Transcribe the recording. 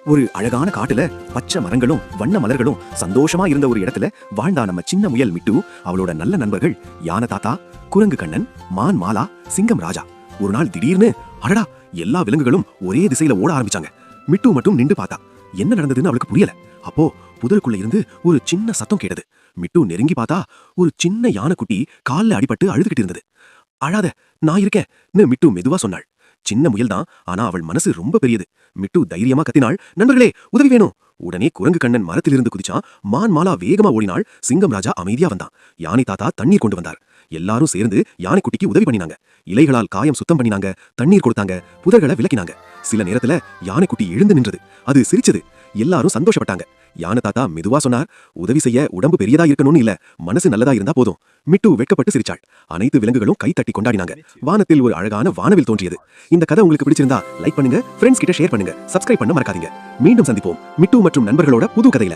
ஒரு அழகான காட்டுல பச்சை மரங்களும் வண்ண மலர்களும் சந்தோஷமா இருந்த ஒரு இடத்துல வாழ்ந்தா நம்ம சின்ன முயல் மிட்டு. அவளோட நல்ல நண்பர்கள் யானை தாத்தா, குரங்கு கண்ணன், மான் மாலா, சிங்கம் ராஜா. ஒரு நாள் திடீர்னு அடடா, எல்லா விலங்குகளும் ஒரே திசையில ஓட ஆரம்பிச்சாங்க. மிட்டு மட்டும் நின்று பார்த்தா. என்ன நடந்ததுன்னு அவளுக்கு புரியல. அப்போ புதருக்குள்ள இருந்து ஒரு சின்ன சத்தம் கேட்டது. மிட்டு நெருங்கி பார்த்தா ஒரு சின்ன யானைக்குட்டி கால்ல அடிபட்டு அழுதுகிட்டு இருந்தது. அழாத, நான் இருக்கேன்னு மிட்டு மெதுவா சொன்னாள். சின்ன முயல் தான், ஆனா அவள் மனசு ரொம்ப பெரியது. மிட்டு தைரியமா கத்தினாள், நண்பர்களே உதவி வேணும். உடனே குரங்கு கண்ணன் மரத்திலிருந்து குதிச்சான். மான் மாலா வேகமா ஓடினாள். சிங்கம் ராஜா அமைதியா வந்தான். யானை தாத்தா தண்ணீர் கொண்டு வந்தார். எல்லாரும் சேர்ந்து யானைக்குட்டிக்கு உதவி பண்ணினாங்க. இலைகளால் காயம் சுத்தம் பண்ணினாங்க, தண்ணீர் கொடுத்தாங்க, புதர்களை விலக்கினாங்க. சில நேரத்துல யானைக்குட்டி எழுந்து நின்றது. அது சிரிச்சது. எல்லாரும் சந்தோஷப்பட்டாங்க. யானை தாத்தா மெதுவா சொன்னார், உதவி செய்ய உடம்பு பெரியதா இருக்கணும்னு இல்ல, மனசு நல்லதா இருந்தா போதும். மிட்டு வெட்கப்பட்டு சிரிச்சாள். அனைத்து விலங்குகளும் கை தட்டி கொண்டாடினாங்க. வானத்தில் ஒரு அழகான வானவில் தோன்றியது. இந்த கதை உங்களுக்கு பிடிச்சிருந்தா லைக் பண்ணுங்க, ஃப்ரெண்ட்ஸ் கிட்ட ஷேர் பண்ணுங்க, சப்ஸ்கிரைப் பண்ண மறக்காதீங்க. மீண்டும் சந்திப்போம் மிட்டு மற்றும் நண்பர்களோட புது கதையில.